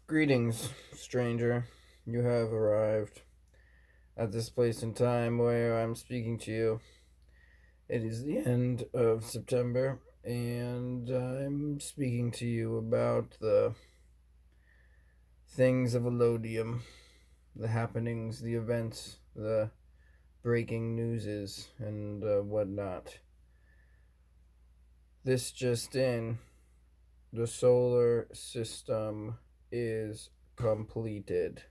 Greetings, stranger. You have arrived at this place in time where I'm speaking to you. It is the end of September, and I'm speaking to you about the things of Allodium, the happenings, the events, the breaking newses, and whatnot. This just in, the solar system is completed.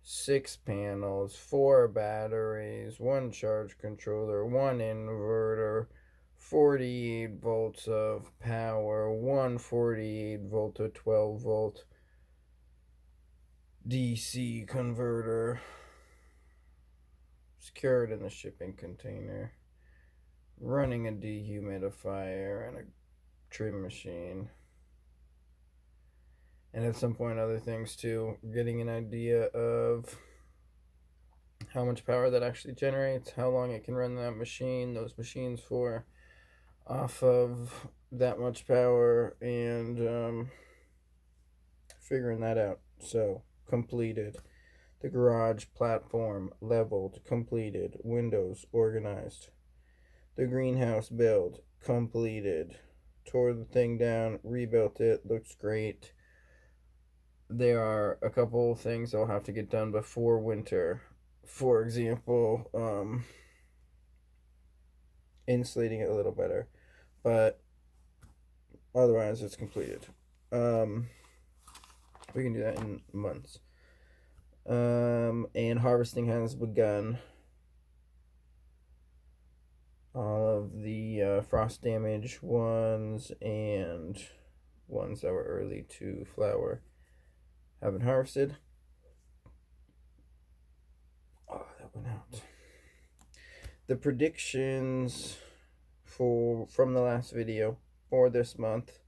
6 panels, 4 batteries, 1 charge controller, 1 inverter, 48 volts of power, 148 volt to 12 volt DC converter, secured in the shipping container, running a dehumidifier and a trim machine. And at some point, other things too, getting an idea of how much power that actually generates, how long it can run those machines for, off of that much power, and figuring that out. So, completed. The garage platform leveled, completed. Windows organized. The greenhouse build completed. Tore the thing down, rebuilt it, looks great. There are a couple things I'll have to get done before winter. For example, insulating it a little better, but otherwise it's completed. We can do that in months. And harvesting has begun. All of the frost damage ones and ones that were early to flower have been harvested. Oh, that went out. The predictions from the last video for this month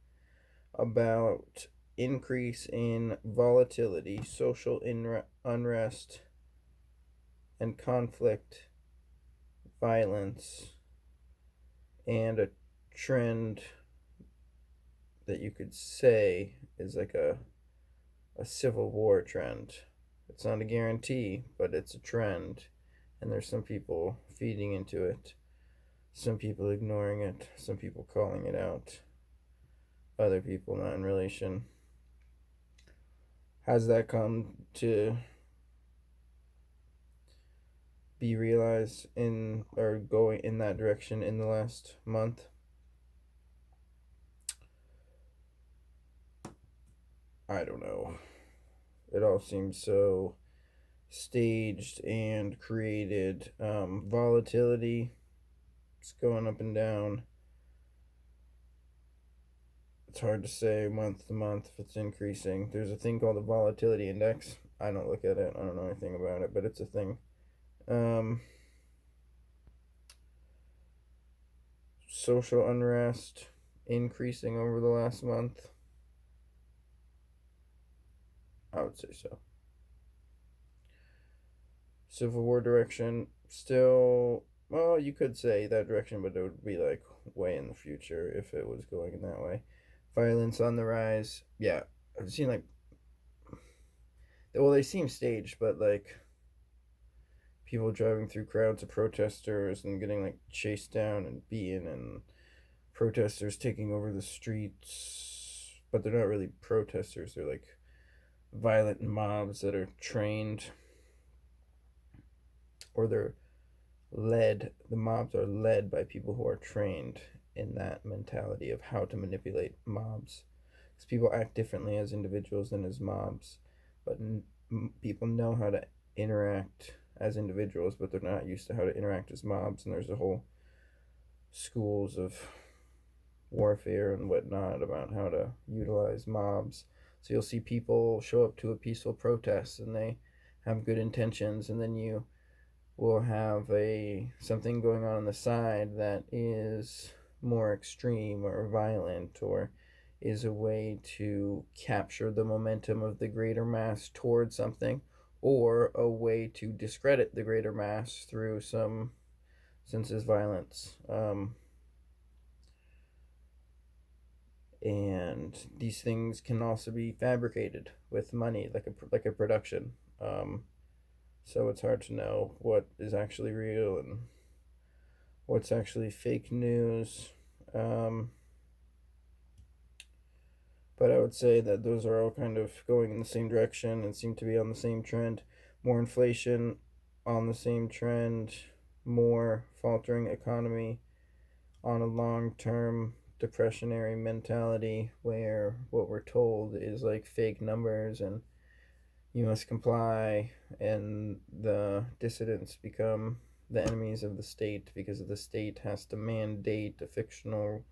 about increase in volatility, social unrest, and conflict, violence, and a trend that you could say is like a civil war trend. It's not a guarantee, but it's a trend, and there's some people feeding into it, some people ignoring it, some people calling it out, other people not in relation. Has that come to be realized in or going in that direction in the last month? I don't know. It all seems so staged and created. Volatility, it's going up and down. It's hard to say month to month if it's increasing. There's a thing called the volatility index. I don't look at it. I don't know anything about it, but it's a thing. Social unrest increasing over the last month. I would say so. Civil war direction, still, well, you could say that direction, but it would be like way in the future if it was going in that way. Violence on the rise. Yeah, I've seen like, well, they seem staged, but like people driving through crowds of protesters and getting like chased down and beaten, and protesters taking over the streets, but they're not really protesters. They're like violent mobs that are trained, or they're led. The mobs are led by people who are trained in that mentality of how to manipulate mobs, because people act differently as individuals than as mobs, but people know how to interact as individuals, but they're not used to how to interact as mobs. And there's a whole schools of warfare and whatnot about how to utilize mobs. So you'll see people show up to a peaceful protest and they have good intentions, and then you will have something going on the side that is more extreme or violent, or is a way to capture the momentum of the greater mass towards something, or a way to discredit the greater mass through some senseless violence. And these things can also be fabricated with money, like a production. So it's hard to know what is actually real and what's actually fake news. Um, but I would say that those are all kind of going in the same direction and seem to be on the same trend. More inflation on the same trend, more faltering economy on a long term depressionary mentality where what we're told is like fake numbers and you must comply, and the dissidents become the enemies of the state because the state has to mandate a fictional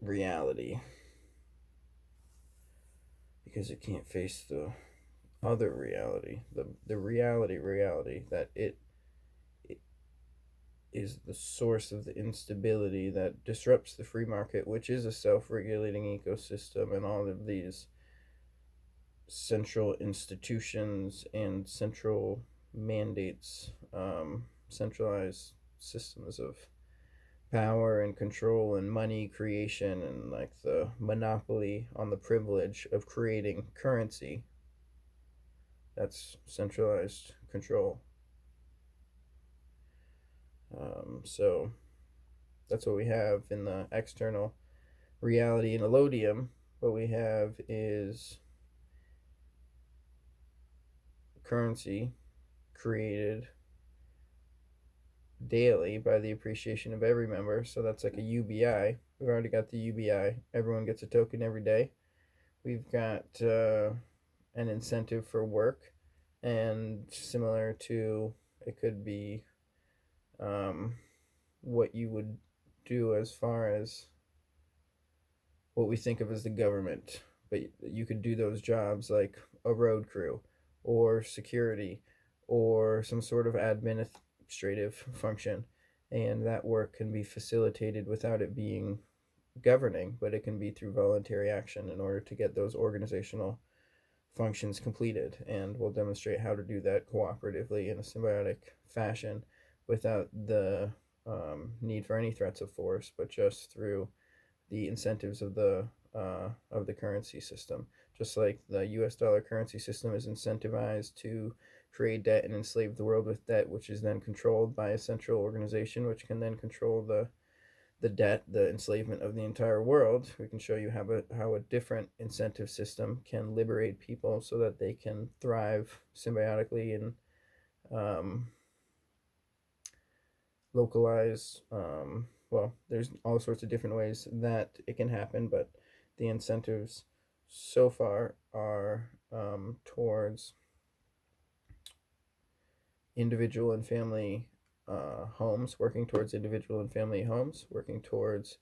reality because it can't face the other reality, the reality that it is the source of the instability that disrupts the free market, which is a self-regulating ecosystem, and all of these central institutions and central mandates, centralized systems of power and control and money creation, and like the monopoly on the privilege of creating currency. That's centralized control. So that's what we have in the external reality in Allodium. What we have is currency created daily by the appreciation of every member. So that's like a UBI. We've already got the UBI. Everyone gets a token every day. We've got an incentive for work, and similar to it could be um, what you would do as far as what we think of as the government, but you could do those jobs like a road crew or security or some sort of administrative function, and that work can be facilitated without it being governing, but it can be through voluntary action in order to get those organizational functions completed. And we'll demonstrate how to do that cooperatively in a symbiotic fashion without the need for any threats of force, but just through the incentives of the currency system. Just like the U.S. dollar currency system is incentivized to create debt and enslave the world with debt, which is then controlled by a central organization, which can then control the debt, the enslavement of the entire world. We can show you how a different incentive system can liberate people so that they can thrive symbiotically and um, localize. Well, there's all sorts of different ways that it can happen, but the incentives so far are towards individual and family homes, working towards individual and family homes, working towards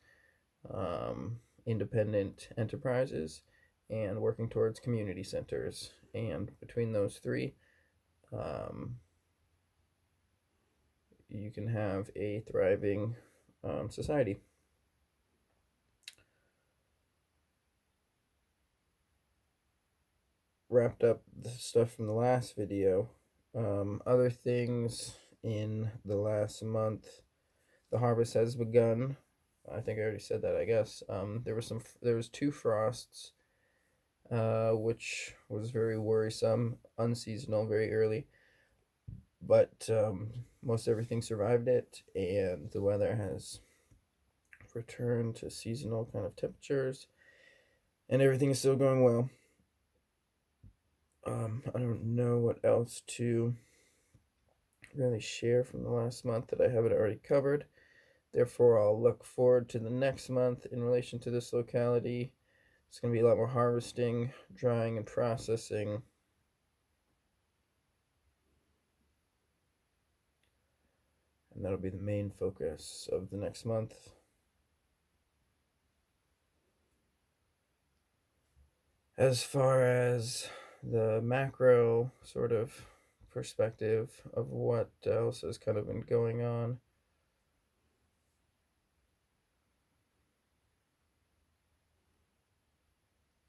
independent enterprises, and working towards community centers. And between those three, um, you can have a thriving society. Wrapped up the stuff from the last video. Other things in the last month, the harvest has begun. I think I already said that. I guess there was two frosts, which was very worrisome, unseasonal, very early. But most everything survived it, and the weather has returned to seasonal kind of temperatures, and everything is still going well. I don't know what else to really share from the last month that I haven't already covered. Therefore, I'll look forward to the next month in relation to this locality. It's going to be a lot more harvesting, drying, and processing. And that'll be the main focus of the next month. As far as the macro sort of perspective of what else has kind of been going on,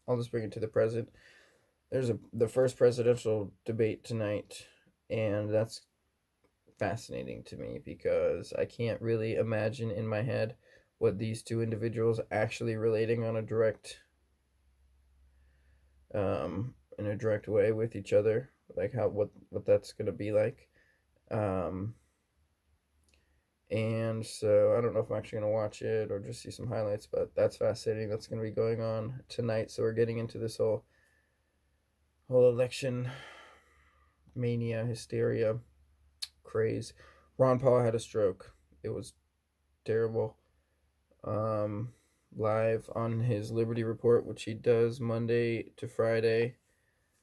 I'll just bring it to the present. There's the first presidential debate tonight, and that's fascinating to me because I can't really imagine in my head what these two individuals actually relating on a direct in a direct way with each other, like how what that's gonna be like. Um, and so I don't know if I'm actually gonna watch it or just see some highlights, but that's fascinating. That's gonna be going on tonight. So we're getting into this whole election mania, hysteria, craze. Ron Paul had a stroke. It was terrible. Um, Live on his Liberty Report, which he does Monday to Friday,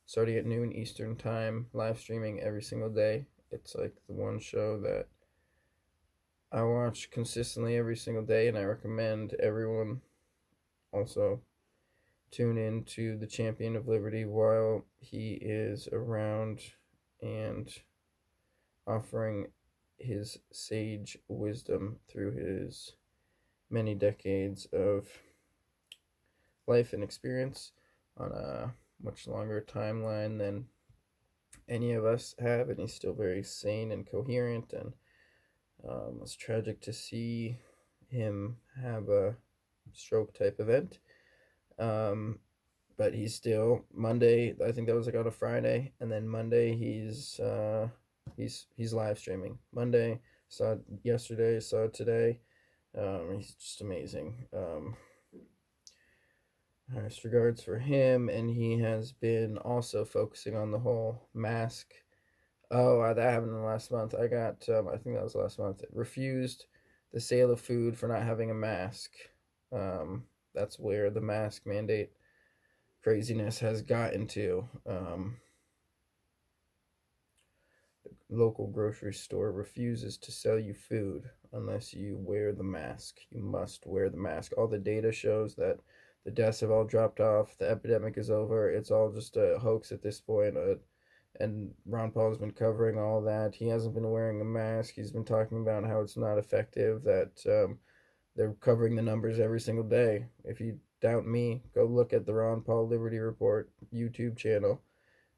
starting at noon Eastern time, live streaming every single day. It's like the one show that I watch consistently every single day, and I recommend everyone also tune in to the Champion of Liberty while he is around and offering his sage wisdom through his many decades of life and experience on a much longer timeline than any of us have, and he's still very sane and coherent. And it's tragic to see him have a stroke type event. Um, but he's still Monday. I think that was like on a Friday, and then Monday he's live streaming. Monday, saw it yesterday, saw it today. He's just amazing. Highest regards for him, and he has been also focusing on the whole mask. Oh, that happened in the last month. I got, I think that was last month. Refused the sale of food for not having a mask. That's where the mask mandate craziness has gotten to. The local grocery store refuses to sell you food unless you wear the mask. You must wear the mask. All the data shows that the deaths have all dropped off. The epidemic is over. It's all just a hoax at this point. And Ron Paul has been covering all that. He hasn't been wearing a mask. He's been talking about how it's not effective, that they're covering the numbers every single day. If you doubt me, go look at the Ron Paul Liberty Report YouTube channel.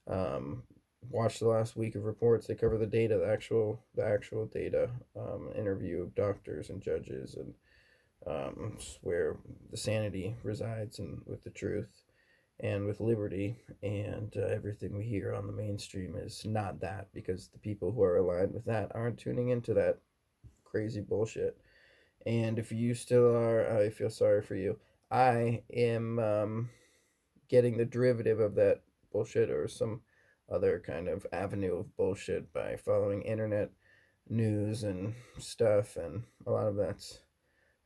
Um, watch the last week of reports. They cover the data, the actual data, interview of doctors and judges, and where the sanity resides, and with the truth and with liberty. And everything we hear on the mainstream is not that, because the people who are aligned with that aren't tuning into that crazy bullshit. And if you still are, I feel sorry for you. I am getting the derivative of that bullshit, or some other kind of avenue of bullshit, by following internet news and stuff, and a lot of that's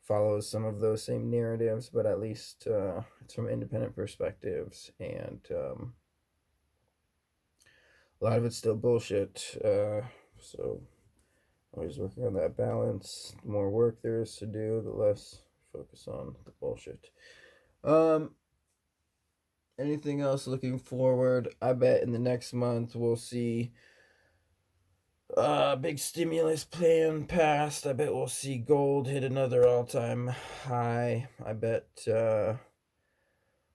follows some of those same narratives, but at least it's from independent perspectives, and a lot of it's still bullshit. So always working on that balance. The more work there is to do, the less focus on the bullshit. Anything else looking forward? I bet in the next month we'll see big stimulus plan passed. I bet we'll see gold hit another all-time high. I bet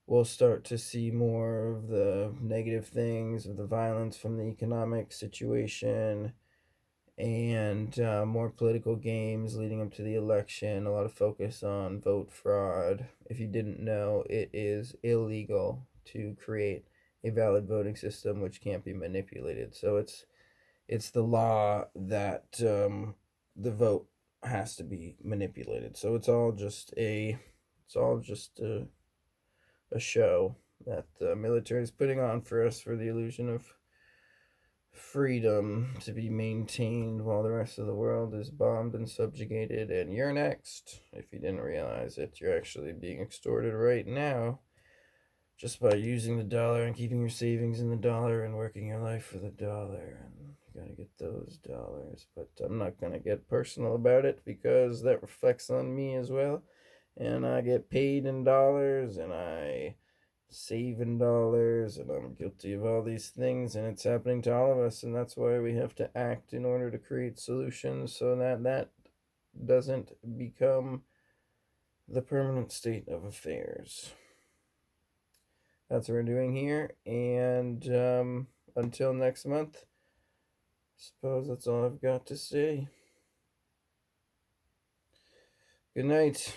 we'll start to see more of the negative things, of the violence from the economic situation, and more political games leading up to the election. A lot of focus on vote fraud. If you didn't know, it is illegal to create a valid voting system which can't be manipulated. So it's the law that the vote has to be manipulated. So it's all just a show that the military is putting on for us, for the illusion of freedom to be maintained while the rest of the world is bombed and subjugated. And you're next. If you didn't realize it, you're actually being extorted right now, just by using the dollar and keeping your savings in the dollar and working your life for the dollar. And you gotta get those dollars. But I'm not gonna get personal about it, because that reflects on me as well. And I get paid in dollars, and I save in dollars, and I'm guilty of all these things, and it's happening to all of us. And that's why we have to act in order to create solutions, so that doesn't become the permanent state of affairs. That's what we're doing here. And until next month, I suppose that's all I've got to say. Good night.